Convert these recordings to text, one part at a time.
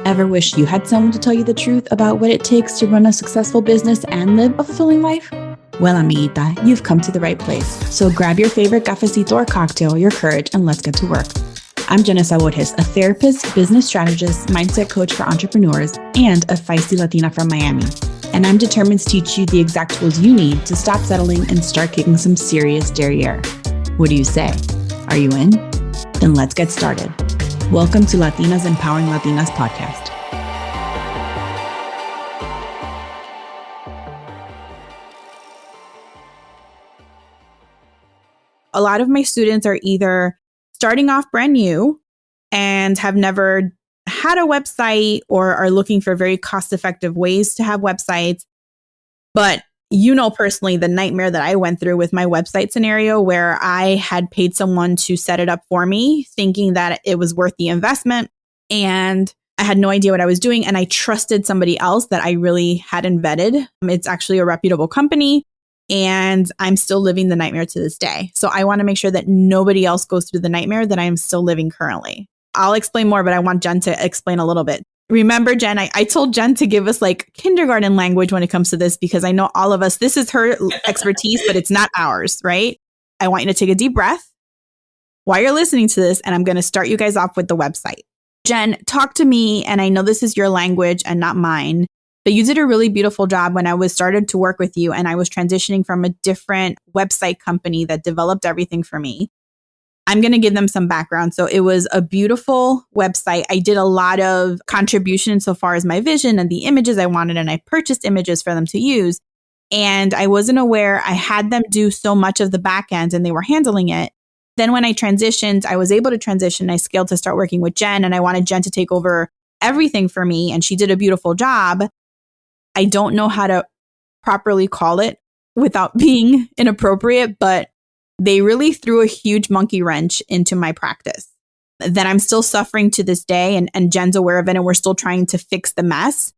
Ever wish you had someone to tell you the truth about what it takes to run a successful business and live a fulfilling life? Well, amiguita, you've come to the right place. So grab your favorite cafecito or cocktail, your courage, and let's get to work. I'm Jenna Borges, a therapist, business strategist, mindset coach for entrepreneurs, and a feisty Latina from Miami. And I'm determined to teach you the exact tools you need to stop settling and start kicking some serious derriere. What do you say? Are you in? Then let's get started. Welcome to Latinas Empowering Latinas podcast. A lot of my students are either starting off brand new and have never had a website or are looking for very cost-effective ways to have websites. But you know personally the nightmare that I went through with my website scenario where I had paid someone to set it up for me, thinking that it was worth the investment. And I had no idea what I was doing. And I trusted somebody else that I really hadn't vetted. It's actually a reputable company. And I'm still living the nightmare to this day. So I want to make sure that nobody else goes through the nightmare that I am still living currently. I'll explain more, but I want Jen to explain a little bit. Remember, Jen, I told Jen to give us like kindergarten language when it comes to this, because I know all of us, this is her expertise, but it's not ours, right? I want you to take a deep breath while you're listening to this, and I'm going to start you guys off with the website. Jen, talk to me, and I know this is your language and not mine, but you did a really beautiful job when I was started to work with you, and I was transitioning from a different website company that developed everything for me. I'm going to give them some background. So it was a beautiful website. I did a lot of contribution so far as my vision and the images I wanted, and I purchased images for them to use. And I wasn't aware I had them do so much of the back end and they were handling it. Then when I transitioned, I was able to transition. I scaled to start working with Jen, and I wanted Jen to take over everything for me. And she did a beautiful job. I don't know how to properly call it without being inappropriate, but they really threw a huge monkey wrench into my practice that I'm still suffering to this day. And Jen's aware of it. And we're still trying to fix the mess,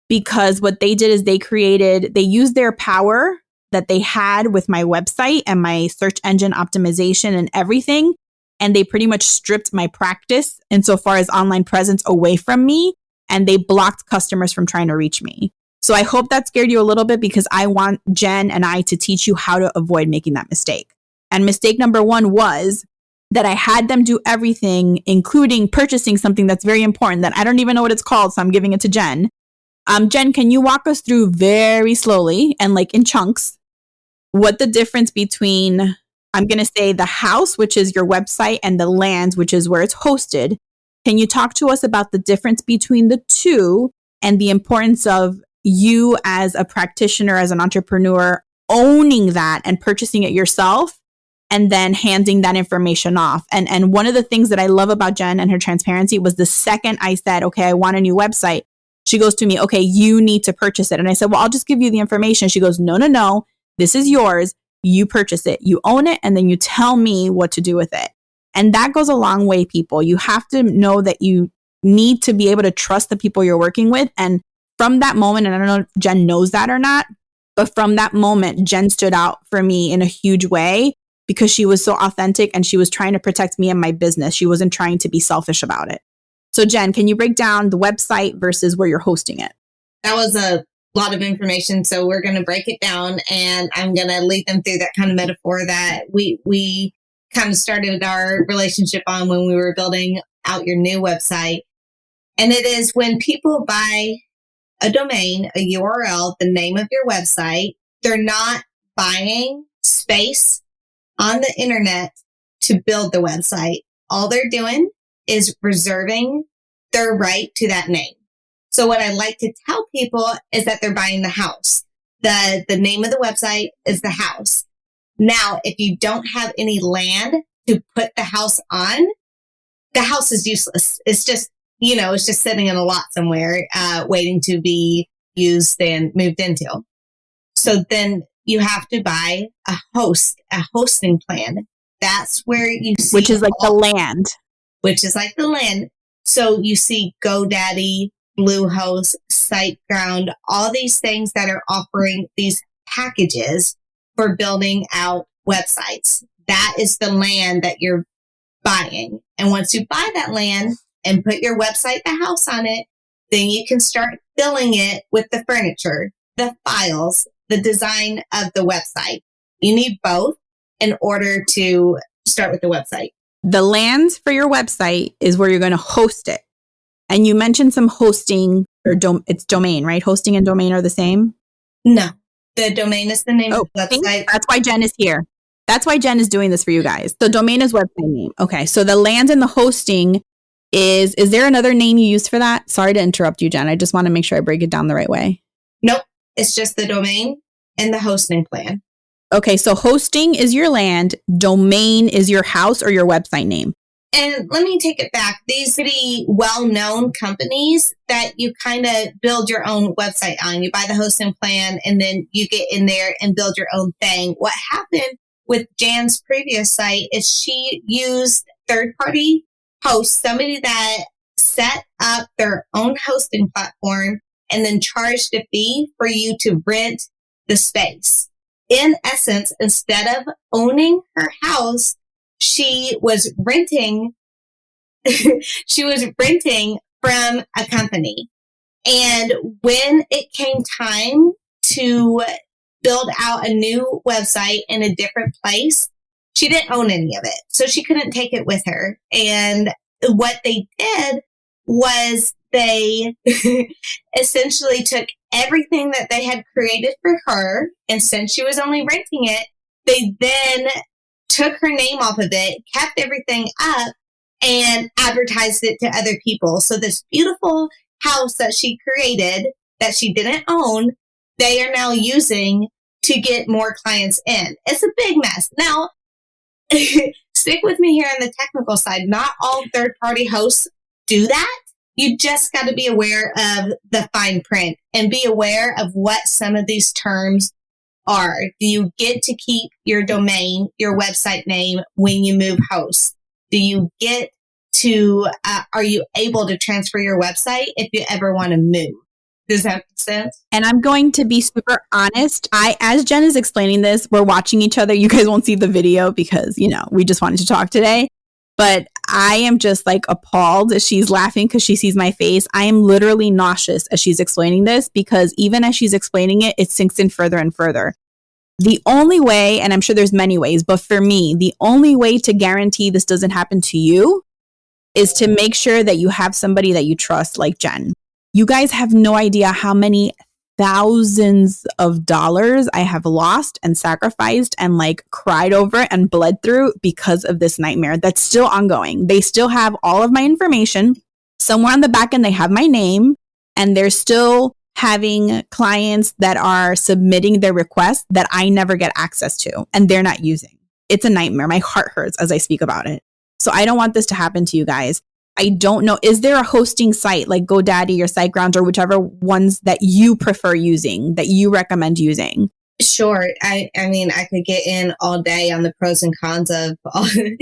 because what they did is they used their power that they had with my website and my search engine optimization and everything. And they pretty much stripped my practice insofar as online presence away from me. And they blocked customers from trying to reach me. So I hope that scared you a little bit, because I want Jen and I to teach you how to avoid making that mistake. And mistake number one was that I had them do everything, including purchasing something that's very important that I don't even know what it's called. So I'm giving it to Jen. Jen, can you walk us through very slowly and like in chunks what the difference between, I'm going to say the house, which is your website, and the land, which is where it's hosted. Can you talk to us about the difference between the two and the importance of you as a practitioner, as an entrepreneur, owning that and purchasing it yourself, and then handing that information off? And one of the things that I love about Jen and her transparency was the second I said, okay, I want a new website, she goes to me, okay, you need to purchase it. And I said, well, I'll just give you the information. She goes, no, this is yours. You purchase it, you own it, and then you tell me what to do with it. And that goes a long way, people. You have to know that you need to be able to trust the people you're working with. And from that moment, and I don't know if Jen knows that or not, but from that moment, Jen stood out for me in a huge way, because she was so authentic and she was trying to protect me and my business. She wasn't trying to be selfish about it. So Jen, can you break down the website versus where you're hosting it? That was a lot of information. So we're going to break it down, and I'm going to lead them through that kind of metaphor that we kind of started our relationship on when we were building out your new website. And it is when people buy a domain, a URL, the name of your website, they're not buying space on the internet to build the website. All they're doing is reserving their right to that name. So what I like to tell people is that they're buying the house. The name of the website is the house. Now, if you don't have any land to put the house on, the house is useless. It's just, it's just sitting in a lot somewhere, waiting to be used and moved into. So then you have to buy a hosting plan. That's where you see. Which is like the land. Which is like the land. So you see GoDaddy, Bluehost, SiteGround, all these things that are offering these packages for building out websites. That is the land that you're buying. And once you buy that land and put your website, the house on it, then you can start filling it with the furniture, the files, the design of the website. You need both in order to start with the website. The land for your website is where you're going to host it. And you mentioned some hosting or it's domain, right? Hosting and domain are the same? No, the domain is the name of the website. That's why Jen is here. That's why Jen is doing this for you guys. So domain is website name. Okay. So the land and the hosting is there another name you use for that? Sorry to interrupt you, Jen. I just want to make sure I break it down the right way. Nope. It's just the domain and the hosting plan. Okay. So hosting is your land. Domain is your house or your website name. And let me take it back. These pretty well-known companies that you kind of build your own website on. You buy the hosting plan and then you get in there and build your own thing. What happened with Jan's previous site is she used third-party hosts, somebody that set up their own hosting platform and then charged a fee for you to rent the space. In essence, instead of owning her house, she was renting from a company. And when it came time to build out a new website in a different place, she didn't own any of it. So she couldn't take it with her. And what they did was they essentially took everything that they had created for her. And since she was only renting it, they then took her name off of it, kept everything up, and advertised it to other people. So this beautiful house that she created that she didn't own, they are now using to get more clients in. It's a big mess. Now, stick with me here on the technical side. Not all third-party hosts do that. You just got to be aware of the fine print and be aware of what some of these terms are. Do you get to keep your domain, your website name when you move hosts? Do you get to, are you able to transfer your website if you ever want to move? Does that make sense? And I'm going to be super honest. As Jen is explaining this, we're watching each other. You guys won't see the video because, we just wanted to talk today. But I am just like appalled as she's laughing because she sees my face. I am literally nauseous as she's explaining this because even as she's explaining it, it sinks in further and further. The only way, and I'm sure there's many ways, but for me, the only way to guarantee this doesn't happen to you is to make sure that you have somebody that you trust like Jen. You guys have no idea how many thousands of dollars I have lost and sacrificed and cried over and bled through because of this nightmare that's still ongoing. They still have all of my information. Somewhere on the back end, they have my name, and they're still having clients that are submitting their requests that I never get access to and they're not using. It's a nightmare. My heart hurts as I speak about it. So I don't want this to happen to you guys. I don't know. Is there a hosting site like GoDaddy or SiteGround or whichever ones that you prefer using, that you recommend using? Sure. I mean, I could get in all day on the pros and cons of all No.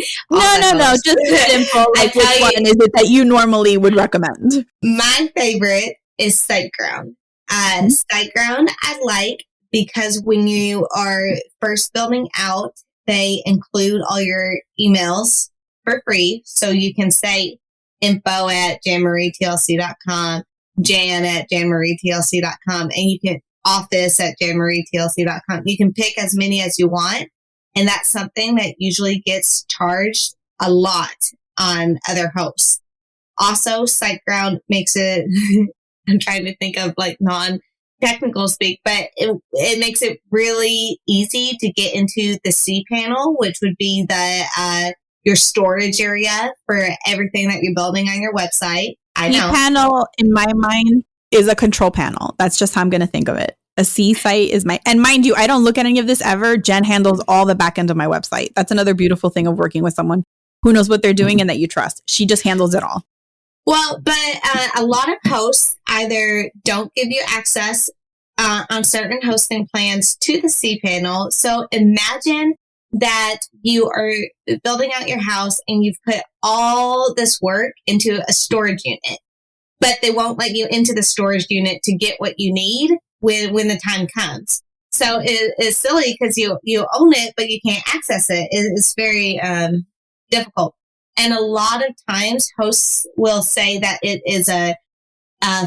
Just simple. Which one is it that you normally would recommend? My favorite is SiteGround. SiteGround I like because when you are first building out, they include all your emails for free. So you can say info@janmarietlc.com, jan@janmarietlc.com, and you can office@janmarietlc.com. You can pick as many as you want. And that's something that usually gets charged a lot on other hosts. Also, SiteGround makes it, I'm trying to think of non-technical speak, but it makes it really easy to get into the cPanel, which would be the your storage area for everything that you're building on your website. I know. cPanel, in my mind, is a control panel. That's just how I'm going to think of it. A C site is and mind you, I don't look at any of this ever. Jen handles all the back end of my website. That's another beautiful thing of working with someone who knows what they're doing and that you trust. She just handles it all. Well, but a lot of hosts either don't give you access on certain hosting plans to the cPanel. So imagine that you are building out your house and you've put all this work into a storage unit, but they won't let you into the storage unit to get what you need when the time comes. So it's silly because you own it, but you can't access it. It's very difficult. And a lot of times hosts will say that it is a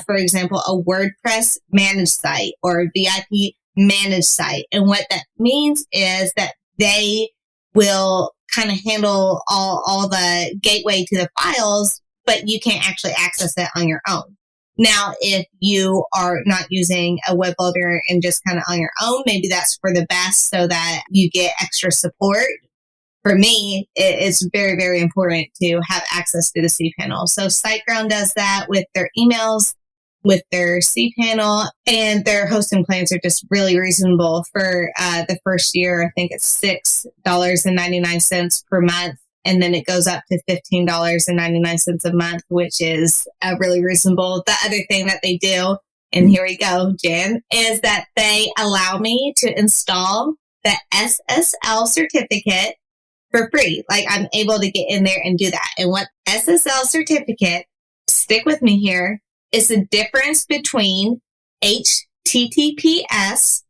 for example, a WordPress managed site or a VIP managed site. And what that means is that they will kind of handle all the gateway to the files, but you can't actually access it on your own. Now, if you are not using a web builder and just kind of on your own, maybe that's for the best so that you get extra support. For me, it's very, very important to have access to the cPanel. So SiteGround does that with their emails, with their cPanel, and their hosting plans are just really reasonable for the first year. I think it's $6.99 per month. And then it goes up to $15.99 a month, which is really reasonable. The other thing that they do, and here we go, Jen, is that they allow me to install the SSL certificate for free. Like I'm able to get in there and do that. And what SSL certificate, stick with me here, is the difference between HTTPS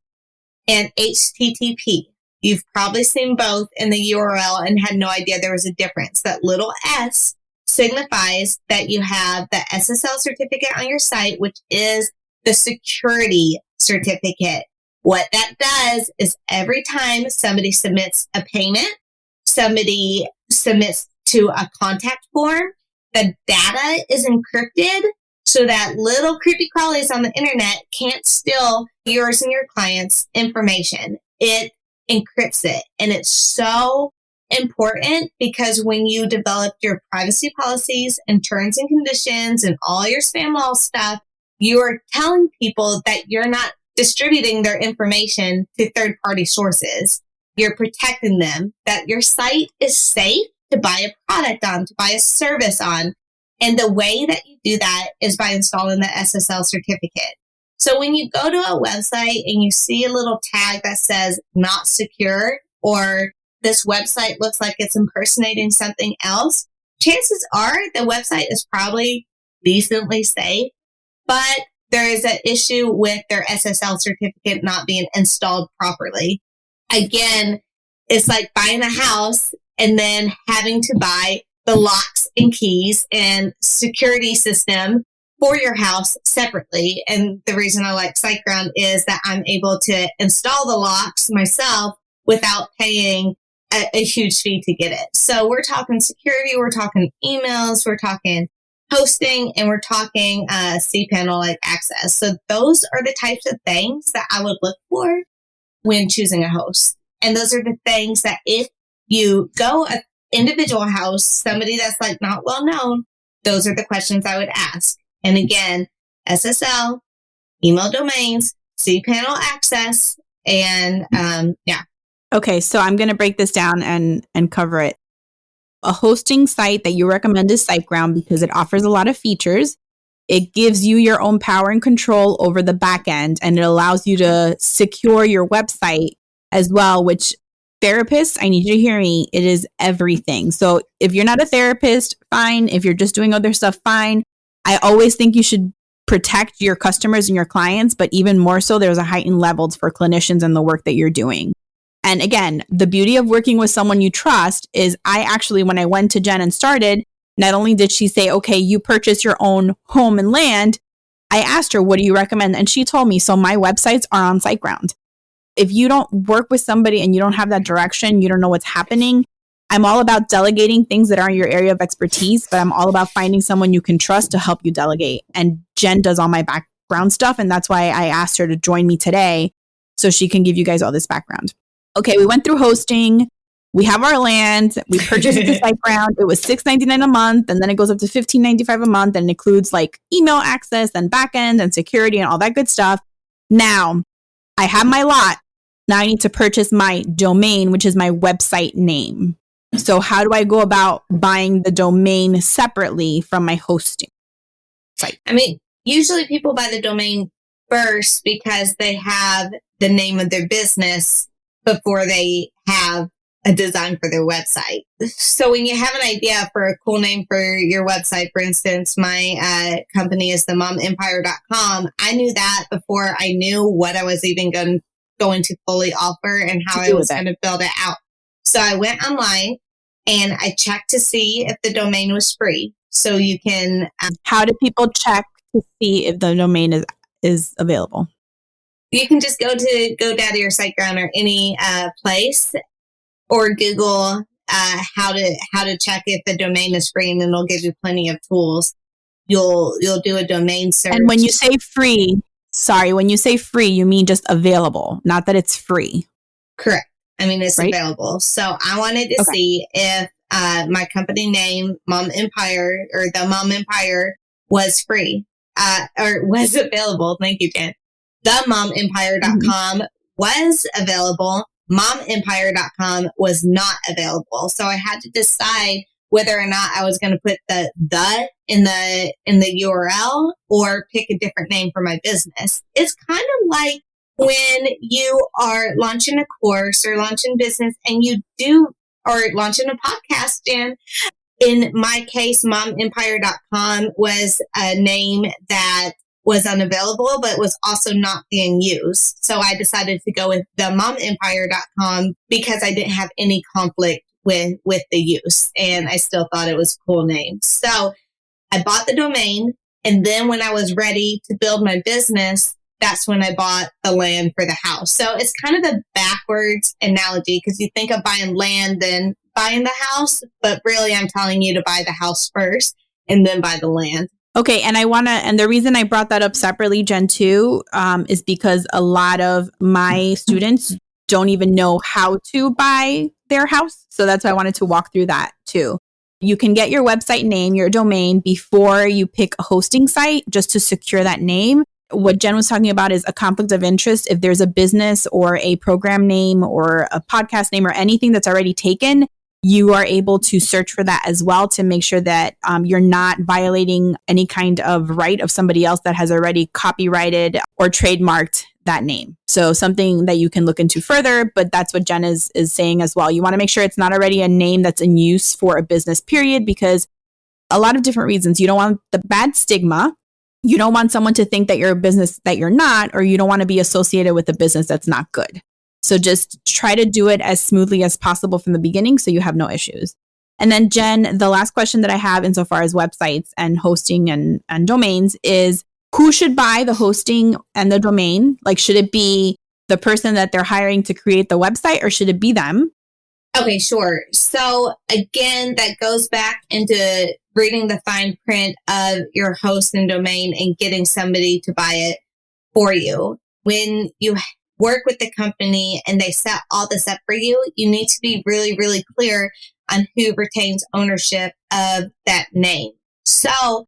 and HTTP. You've probably seen both in the URL and had no idea there was a difference. That little S signifies that you have the SSL certificate on your site, which is the security certificate. What that does is every time somebody submits a payment, somebody submits to a contact form, the data is encrypted so that little creepy crawlies on the internet can't steal yours and your client's information. It encrypts it. And it's so important because when you develop your privacy policies and terms and conditions and all your spam law stuff, you are telling people that you're not distributing their information to third-party sources. You're protecting them, that your site is safe to buy a product on, to buy a service on. And the way that you do that is by installing the SSL certificate. So when you go to a website and you see a little tag that says not secure, or this website looks like it's impersonating something else, chances are the website is probably decently safe, but there is an issue with their SSL certificate not being installed properly. Again, it's like buying a house and then having to buy the locks and keys and security system for your house separately. And the reason I like SiteGround is that I'm able to install the locks myself without paying a huge fee to get it. So we're talking security, we're talking emails, we're talking hosting, and we're talking cPanel like access. So those are the types of things that I would look for when choosing a host. And those are the things that if you go an individual host, somebody that's like not well known, those are the questions I would ask. And again, SSL, email domains, cPanel access, and yeah. Okay, so I'm going to break this down and cover it. A hosting site that you recommend is SiteGround because it offers a lot of features. It gives you your own power and control over the back end, and it allows you to secure your website as well, which therapists, I need you to hear me, it is everything. So if you're not a therapist, fine. If you're just doing other stuff, fine. I always think you should protect your customers and your clients, but even more so, there's a heightened levels for clinicians and the work that you're doing. And again, the beauty of working with someone you trust is I actually, when I went to Jen and started, not only did she say, okay, you purchase your own home and land, I asked her, what do you recommend? And she told me, so my websites are on SiteGround. If you don't work with somebody and you don't have that direction, you don't know what's happening. I'm all about delegating things that are in your area of expertise, but I'm all about finding someone you can trust to help you delegate. And Jen does all my background stuff. And that's why I asked her to join me today so she can give you guys all this background. Okay, we went through hosting. We have our land. We purchased it to SiteGround. It was $6.99 a month, and then it goes up to $15.95 a month, and it includes like email access and backend and security and all that good stuff. Now, I have my lot. Now I need to purchase my domain, which is my website name. So how do I go about buying the domain separately from my hosting site? I mean, usually people buy the domain first because they have the name of their business before they have a design for their website. So when you have an idea for a cool name for your website, for instance, my company is themomempire.com. I knew that before I knew what I was even going to fully offer and how I was going to build it out. So I went online and I checked to see if the domain was free. So you can... how do people check to see if the domain is available? You can just go to GoDaddy or SiteGround or any place, or Google how to check if the domain is free, and then it'll give you plenty of tools. You'll do a domain search. And when you say free, you mean just available, not that it's free. Correct. I mean, it's right? available. So I wanted to see if my company name, Mom Empire, or the Mom Empire, was free or was available. Thank you, Jen. TheMomEmpire.com was available. MomEmpire.com was not available. So I had to decide whether or not I was going to put the in the URL or pick a different name for my business. It's kind of like when you are launching a course or launching business and or launching a podcast, Jen. In my case, MomEmpire.com was a name that was unavailable, but was also not being used. So I decided to go with TheMomEmpire.com because I didn't have any conflict with the use, and I still thought it was a cool name. So I bought the domain, and then when I was ready to build my business, that's when I bought the land for the house. So it's kind of the backwards analogy, because you think of buying land then buying the house, but really I'm telling you to buy the house first and then buy the land. Okay. And the reason I brought that up separately, Jen, too, is because a lot of my students don't even know how to buy their house. So that's why I wanted to walk through that too. You can get your website name, your domain, before you pick a hosting site, just to secure that name. What Jen was talking about is a conflict of interest. If there's a business or a program name or a podcast name or anything that's already taken, you are able to search for that as well to make sure that you're not violating any kind of right of somebody else that has already copyrighted or trademarked that name. So something that you can look into further, but that's what Jen is saying as well. You want to make sure it's not already a name that's in use for a business, period, because a lot of different reasons. You don't want the bad stigma. You don't want someone to think that you're a business that you're not, or you don't want to be associated with a business that's not good. So just try to do it as smoothly as possible from the beginning so you have no issues. And then Jen, the last question that I have insofar as websites and hosting and domains is, who should buy the hosting and the domain? Like, should it be the person that they're hiring to create the website, or should it be them? Okay, sure. So again, that goes back into reading the fine print of your host and domain and getting somebody to buy it for you. When you work with the company and they set all this up for you, you need to be really, really clear on who retains ownership of that name. So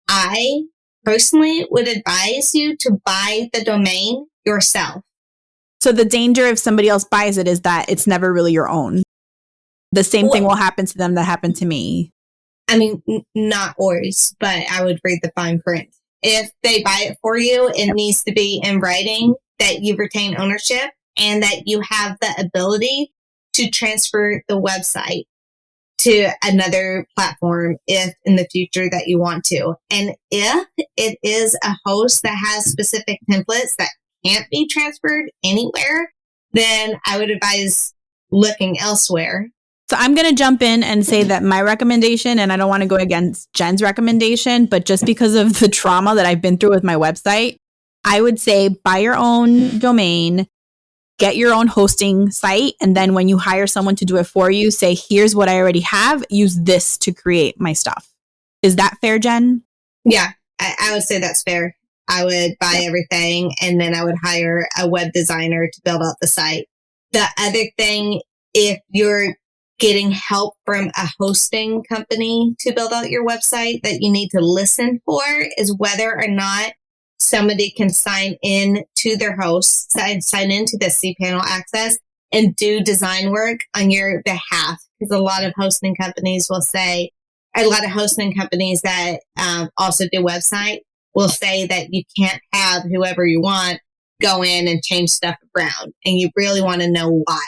I personally would advise you to buy the domain yourself. So the danger if somebody else buys it is that it's never really your own. The same thing will happen to them that happened to me. I mean, not always, but I would read the fine print. If they buy it for you, it needs to be in writing that you retain ownership and that you have the ability to transfer the website to another platform if in the future that you want to. And if it is a host that has specific templates that can't be transferred anywhere, then I would advise looking elsewhere. So I'm going to jump in and say that my recommendation, and I don't want to go against Jen's recommendation, but just because of the trauma that I've been through with my website, I would say buy your own domain, get your own hosting site, and then when you hire someone to do it for you, say, here's what I already have, use this to create my stuff. Is that fair, Jen? Yeah, I would say that's fair. I would buy everything, and then I would hire a web designer to build out the site. The other thing, if you're getting help from a hosting company to build out your website, that you need to listen for is whether or not somebody can sign in to their host, sign into the cPanel access and do design work on your behalf. Because a lot of hosting companies that also do website will say that you can't have whoever you want go in and change stuff around. And you really want to know why.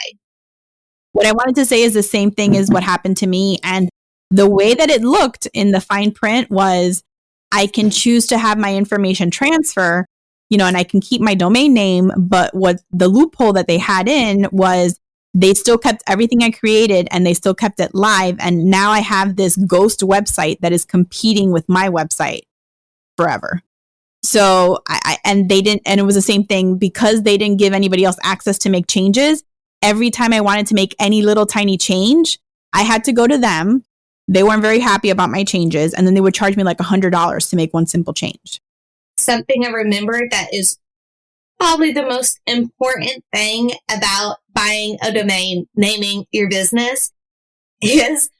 What I wanted to say is the same thing as what happened to me. And the way that it looked in the fine print was I can choose to have my information transfer, and I can keep my domain name. But what the loophole that they had in was they still kept everything I created and they still kept it live. And now I have this ghost website that is competing with my website forever. So and they didn't, and it was the same thing because they didn't give anybody else access to make changes. Every time I wanted to make any little tiny change, I had to go to them. They weren't very happy about my changes. And then they would charge me like $100 to make one simple change. Something I remember that is probably the most important thing about buying a domain, naming your business, is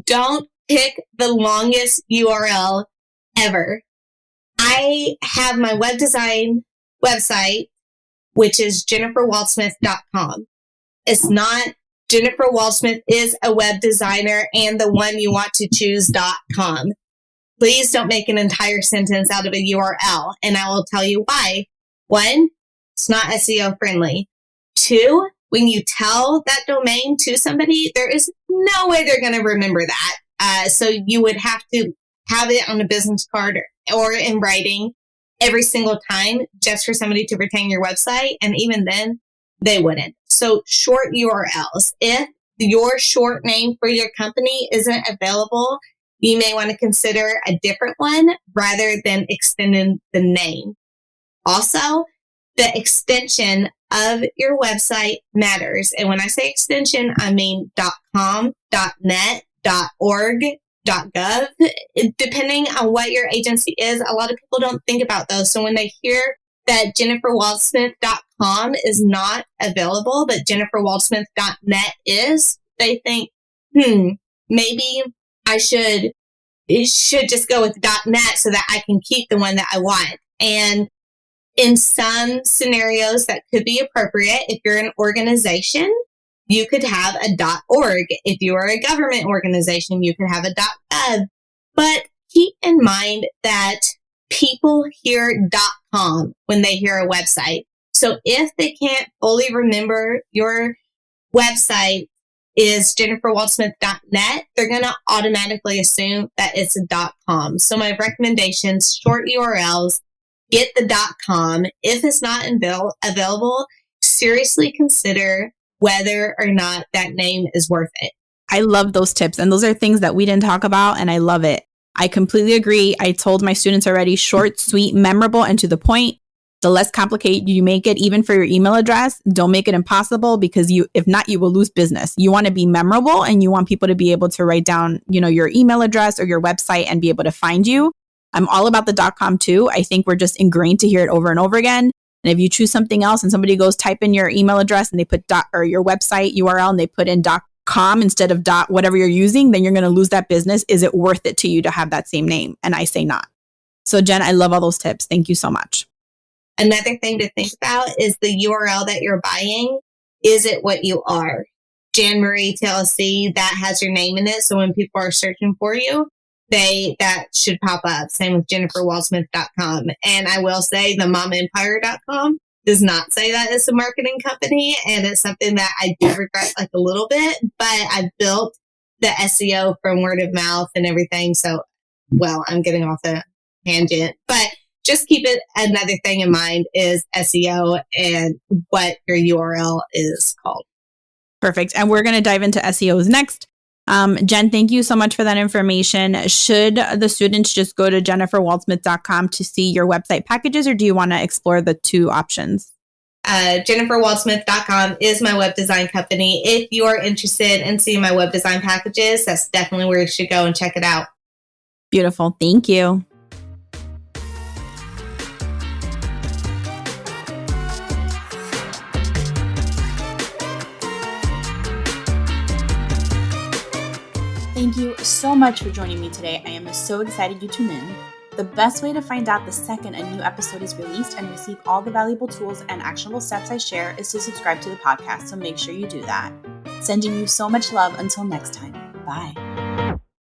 don't pick the longest URL ever. I have my web design website, which is jenniferwaldsmith.com. It's not Jennifer Waldsmith is a web designer and the one you want to choose.com. Please don't make an entire sentence out of a URL, and I will tell you why. 1, it's not SEO friendly. 2, when you tell that domain to somebody, there is no way they're going to remember that. So you would have to have it on a business card or in writing every single time just for somebody to retain your website. And even then, they wouldn't. So short URLs. If your short name for your company isn't available, you may want to consider a different one rather than extending the name. Also, the extension of your website matters. And when I say extension, I mean .com, .net, .org, .gov. Depending on what your agency is, a lot of people don't think about those. So when they hear that jenniferwaldsmith.com is not available, but jenniferwaldsmith.net is, they think, maybe I should just go with .net so that I can keep the one that I want. And in some scenarios that could be appropriate, if you're an organization, you could have a .org. If you are a government organization, you could have a .gov. But keep in mind that people hear .com when they hear a website. So if they can't fully remember your website is jenniferwaldsmith.net, they're going to automatically assume that it's a .com. So my recommendations, short URLs, get the .com. If it's not available, seriously consider whether or not that name is worth it. I love those tips. And those are things that we didn't talk about. And I love it. I completely agree. I told my students already, short, sweet, memorable, and to the point. The less complicated you make it, even for your email address, don't make it impossible because if not, you will lose business. You want to be memorable and you want people to be able to write down, your email address or your website and be able to find you. I'm all about the .com too. I think we're just ingrained to hear it over and over again. And if you choose something else and somebody goes type in your email address and they put or your website URL and they put in .com instead of whatever you're using, then you're going to lose that business. Is it worth it to you to have that same name? And I say not. So Jen, I love all those tips. Thank you so much. Another thing to think about is the URL that you're buying. Is it what you are? Jan Marie TLC, that has your name in it. So when people are searching for you, that should pop up. Same with jenniferwaldsmith.com. And I will say the momempire.com does not say that it's a marketing company. And it's something that I do regret like a little bit, but I built the SEO from word of mouth and everything. So, I'm getting off the tangent, but just keep it. Another thing in mind is SEO and what your URL is called. Perfect. And we're going to dive into SEOs next. Jen, thank you so much for that information. Should the students just go to jenniferwaldsmith.com to see your website packages, or do you want to explore the two options? jenniferwaldsmith.com is my web design company. If you are interested in seeing my web design packages, that's definitely where you should go and check it out. Beautiful. Thank you. Thank you so much for joining me today. I am so excited you tuned in. The best way to find out the second a new episode is released and receive all the valuable tools and actionable steps I share is to subscribe to the podcast, so make sure you do that. Sending you so much love until next time. Bye.